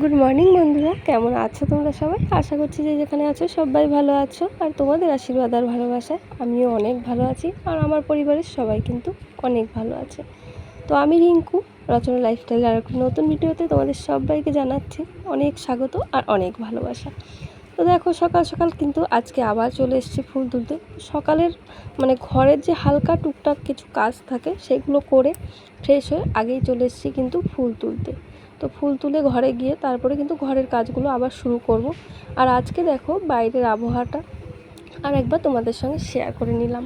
Good morning বন্ধুরা, কেমন আছো তোমরা সবাই? আশা করছি যে যেখানে আছো সবাই ভালো আছো, আর তোমাদের আশীর্বাদ আর ভালোবাসায় আমিও অনেক ভালো আছি, আর আমার পরিবারের সবাই কিন্তু অনেক ভালো আছে। তো আমি রিঙ্কু, রচনা লাইফস্টাইল আর একটা নতুন ভিডিওতে তোমাদের সবাইকে জানাচ্ছি অনেক স্বাগত আর অনেক ভালোবাসা। তো দেখো, সকাল সকাল কিন্তু আজকে আবার চলে এসেছি ফুল তুলতে। সকালের ঘরের যে হালকা টুকটাক কিছু কাজ থাকে সেগুলো করে ফ্রেশ হয়ে আগেই চলে এসেছি কিন্তু ফুল তুলতে। তো ফুল তুলে ঘরে গিয়ে তারপরে কিন্তু ঘরের কাজগুলো আবার শুরু করব। আর আজকে দেখো বাইরের আবহাওয়াটা আর একবার তোমাদের সঙ্গে শেয়ার করে নিলাম।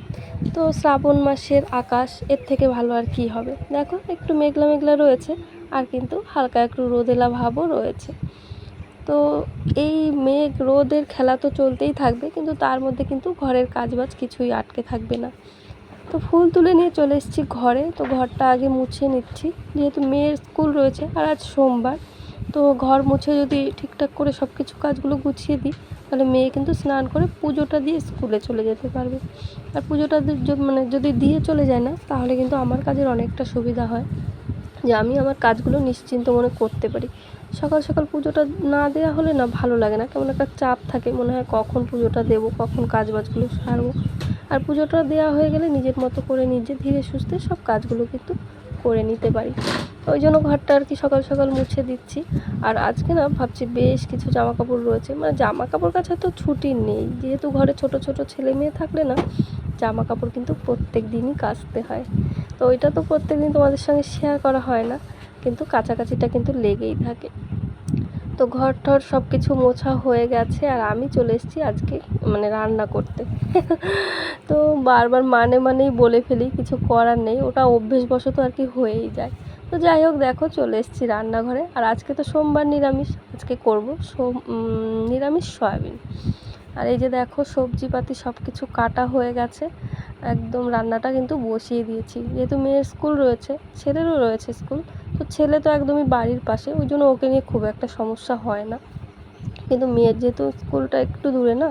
তো শ্রাবণ মাসের আকাশ এর থেকে ভালো আর কি হবে। দেখো, একটু মেঘলা মেঘলা রয়েছে, আর কিন্তু হালকা একটু রোদেলা ভাবও রয়েছে। তো এই মেঘ রোদের খেলা তো চলতেই থাকবে, কিন্তু তার মধ্যে কিন্তু ঘরের কাজবাজ কিছুই আটকে থাকবে না। তো ফুল তুলে নিয়ে চলে এসেছি ঘরে। তো ঘরটা আগে মুছে নিচ্ছি, যেহেতু মেয়ের স্কুল রয়েছে আর আজ সোমবার। তো ঘর মুছে যদি ঠিকঠাক করে সব কিছু কাজগুলো গুছিয়ে দিই, তাহলে মেয়ে কিন্তু স্নান করে পুজোটা দিয়ে স্কুলে চলে যেতে পারবে। আর পুজোটা যদি দিয়ে চলে যায় না, তাহলে কিন্তু আমার কাজের অনেকটা সুবিধা হয়, যে আমি আমার কাজগুলো নিশ্চিন্ত মনে করতে পারি। সকাল সকাল পুজোটা না দেওয়া হলে না ভালো লাগে না, কেমন একটা চাপ থাকে, মনে হয় কখন পুজোটা দেবো, কখন কাজবাজগুলো সারবো। আর পুজোটা দেওয়া হয়ে গেলে নিজের মতো করে নিজে ধীরে সুস্থে সব কাজগুলো কিন্তু করে নিতে পারি। ওই জন্য ঘরটা আর কি সকাল সকাল মুছে দিচ্ছি। আর আজকে না ভাবছি বেশ কিছু জামা কাপড় রয়েছে, জামা কাপড় কাচা তো ছুটি নেই, যেহেতু ঘরে ছোট ছোট ছেলে মেয়ে থাকলে না জামা কাপড় কিন্তু প্রত্যেক দিনই কাচতে হয়। তো ওইটা তো প্রত্যেক দিন তোমাদের সঙ্গে শেয়ার করা হয় না, কিন্তু কাচাকাচিটা কিন্তু লেগেই থাকে। তো ঘর টর সব কিছু মোছা হয়ে গেছে, আর আমি চলে এসেছি আজকে রান্না করতে। তো বারবার মানেই বলে ফেলি, কিছু করার নেই, ওটা অভ্যেসবশত আর কি হয়েই যায়। তো যাই হোক, দেখো চলে এসেছি রান্নাঘরে। আর আজকে তো সোমবার নিরামিষ, আজকে করবো নিরামিষ সয়াবিন। আর এই যে দেখো, সবজিপাতি সব কিছু কাটা হয়ে গেছে, একদম রান্নাটা কিন্তু বসিয়ে দিয়েছি। যেহেতু মেয়ের স্কুল রয়েছে, ছেলেরও রয়েছে স্কুল। তো ছেলে তো একদমই বাড়ির পাশে, ওই জন্য ওকে নিয়ে খুব একটা সমস্যা হয় না, কিন্তু মেয়ের যেহেতু স্কুলটা একটু দূরে না,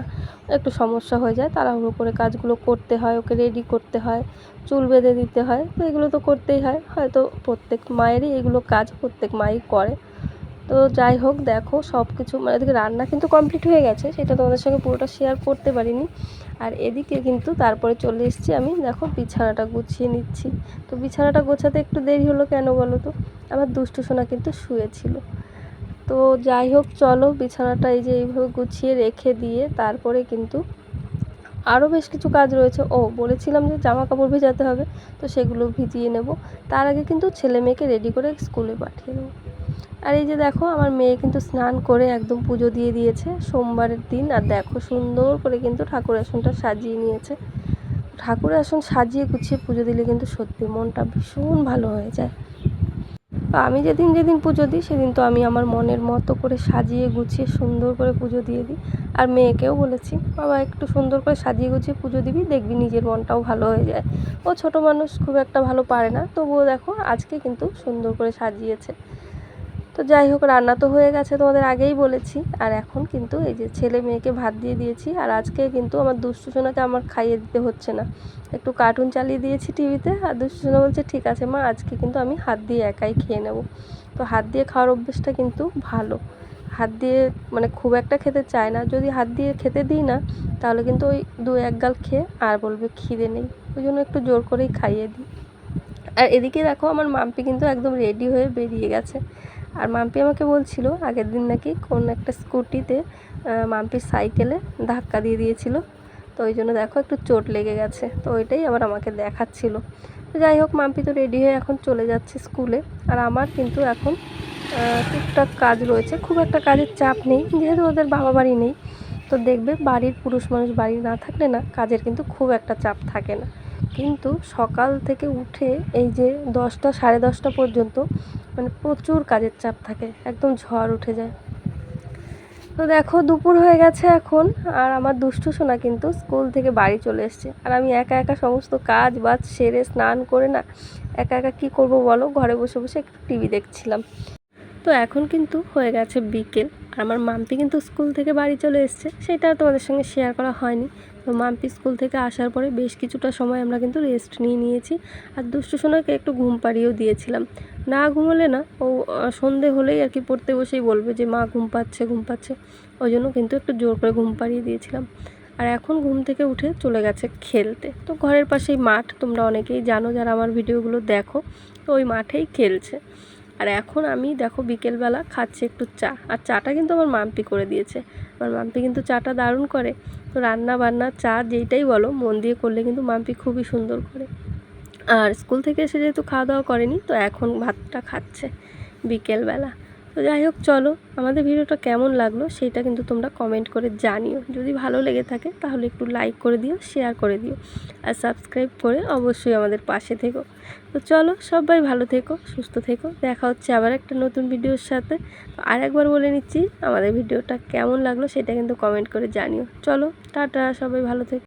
একটু সমস্যা হয়ে যায়। তাড়াহুড়ো করে কাজগুলো করতে হয়, ওকে রেডি করতে হয়, চুল বেঁধে দিতে হয়। তো এগুলো তো করতেই হয়, হয়তো প্রত্যেক মায়েরই এগুলো কাজ প্রত্যেক মাই করে। তো যাই হোক, দেখো সব কিছু এদিকে রান্না কিন্তু কমপ্লিট হয়ে গেছে, সেটা তোমাদের সঙ্গে পুরোটা শেয়ার করতে পারিনি। আর এদিকে কিন্তু তারপরে চলে এসেছি আমি, দেখো বিছানাটা গুছিয়ে নিচ্ছি। তো বিছানাটা গোছাতে একটু দেরি হলো কেন বলো তো, আমার দুষ্টু সোনা কিন্তু শুয়েছিল। তো যাই হোক, চলো বিছানাটা এই যে এইভাবে গুছিয়ে রেখে দিয়ে তারপরে কিন্তু আরও বেশ কিছু কাজ রয়েছে। বলেছিলাম যে জামা কাপড় ভেজাতে হবে, তো সেগুলো ভিজিয়ে নেব। তার আগে কিন্তু ছেলে মেয়েকে রেডি করে স্কুলে পাঠিয়ে দেবো। আর এই যে দেখো, আমার মেয়ে কিন্তু স্নান করে একদম পুজো দিয়ে দিয়েছে সোমবারের দিন। আর দেখো, সুন্দর করে কিন্তু ঠাকুর আসনটা সাজিয়ে নিয়েছে। ঠাকুর আসন সাজিয়ে গুছিয়ে পুজো দিলে কিন্তু সত্যি মনটা ভীষণ ভালো হয়ে যায়। আমি যেদিন যেদিন পুজো দিই, সেদিন তো আমি আমার মনের মতো করে সাজিয়ে গুছিয়ে সুন্দর করে পুজো দিয়ে দিই। আর মেয়েকেও বলেছি, বাবা একটু সুন্দর করে সাজিয়ে গুছিয়ে পুজো দিবি, দেখবি নিজের মনটাও ভালো হয়ে যায়। ও ছোটো মানুষ, খুব একটা ভালো পারে না, তবুও দেখো আজকে কিন্তু সুন্দর করে সাজিয়েছে। তো যাই হোক, রান্না তো হয়ে গেছে, তোমাদের আগেই বলেছি। আর এখন কিন্তু এই যে ছেলে মেয়েকে ভাত দিয়ে দিয়েছি। আর আজকে কিন্তু আমার দুষ্টু সোনাকে আমার খাইয়ে দিতে হচ্ছে না, একটু কার্টুন চালিয়ে দিয়েছি টিভিতে। আর দুষ্টু সোনা বলছে, ঠিক আছে মা, আজকে কিন্তু আমি হাত দিয়ে একাই খেয়ে নেব। তো হাত দিয়ে খাওয়ার অভ্যেসটা কিন্তু ভালো। হাত দিয়ে খুব একটা খেতে চায় না, যদি হাত দিয়ে খেতে দিই না, তাহলে কিন্তু ওই দু এক গাল খেয়ে আর বলবে খিদে নেই। ওই জন্য একটু জোর করেই খাইয়ে দিই। আর এদিকে দেখো, আমার মাম্পি কিন্তু একদম রেডি হয়ে বেরিয়ে গেছে। আর মাম্পি আমাকে বলছিল আগের দিন নাকি কোন একটা স্কুটিতে মাম্পির সাইকেলে ধাক্কা দিয়ে দিয়েছিল, তো ওই জন্য দেখো একটু চোট লেগে গেছে। তো ওইটাই আবার আমাকে দেখাচ্ছিল। তো যাই হোক, মাম্পি তো রেডি হয়ে এখন চলে যাচ্ছে স্কুলে। আর আমার কিন্তু এখন টুকটাক কাজ রয়েছে, খুব একটা কাজের চাপ নেই, যেহেতু ওদের বাবা বাড়ি নেই। তো দেখবে, বাড়ির পুরুষ মানুষ বাড়ি না থাকলে না কাজের কিন্তু খুব একটা চাপ থাকে না। কিন্তু সকাল থেকে উঠে এই যে 10টা সাড়ে 10টা পর্যন্ত প্রচুর কাজের চাপ থাকে, একদম ঝড় উঠে যায়। তো দেখো, দুপুর হয়ে গেছে এখন, আর আমার দুষ্টু সোনা কিন্তু স্কুল থেকে বাড়ি চলে এসছে। আর আমি একা একা সমস্ত কাজ বাজ সেরে স্নান করে না একা একা কী করবো বলো, ঘরে বসে বসে একটু টিভি দেখছিলাম। তো এখন কিন্তু হয়ে গেছে বিকেল, আর আমার মাম্পি কিন্তু স্কুল থেকে বাড়ি চলে এসছে, সেটা তোমাদের সঙ্গে শেয়ার করা হয়নি। তো মাম্পি স্কুল থেকে আসার পরে বেশ কিছুটা সময় আমরা কিন্তু রেস্ট নিয়েছি। আর দুষ্টু সোনাকে একটু ঘুম পাড়িয়েও দিয়েছিলাম। না ঘুমোলে না ও সন্ধে হলেই আর কি পড়তে বসেই বলবে যে মা ঘুম পাচ্ছে ঘুম পাচ্ছে, ওই জন্য কিন্তু একটু জোর করে ঘুম পাড়িয়ে দিয়েছিলাম। আর এখন ঘুম থেকে উঠে চলে গেছে খেলতে। তো ঘরের পাশেই মাঠ, তোমরা অনেকেই জানো যারা আমার ভিডিওগুলো দেখো, তো ওই মাঠেই খেলছে। আর এখন আমি দেখো বিকেলবেলা খাচ্ছি একটু চা, আর চাটা কিন্তু আমার মাম্পি করে দিয়েছে। আমার মাম্পি কিন্তু চাটা দারুণ করে। তো রান্না বান্না চা যেইটাই বলো মন দিয়ে করলে কিন্তু মাম্পি খুবই সুন্দর করে। আর স্কুল থেকে এসে যেহেতু খাওয়া দাওয়া করেনি, তো এখন ভাতটা খাচ্ছে বিকেলবেলা। তো যাই হোক, চলো আমাদের ভিডিওটা কেমন লাগলো সেইটা কিন্তু তোমরা কমেন্ট করে জানিও। যদি ভালো লেগে থাকে তাহলে একটু লাইক করে দিও, শেয়ার করে দিও, আর সাবস্ক্রাইব করে অবশ্যই আমাদের পাশে থেকো। তো চলো সবাই ভালো থেকো, সুস্থ থেকো, দেখা হচ্ছে আবার একটা নতুন ভিডিওর সাথে। তো আরেকবার বলে নিচ্ছি, আমাদের ভিডিওটা কেমন লাগলো সেটা কিন্তু কমেন্ট করে জানিও। চলো টাটা, সবাই ভালো থেকো।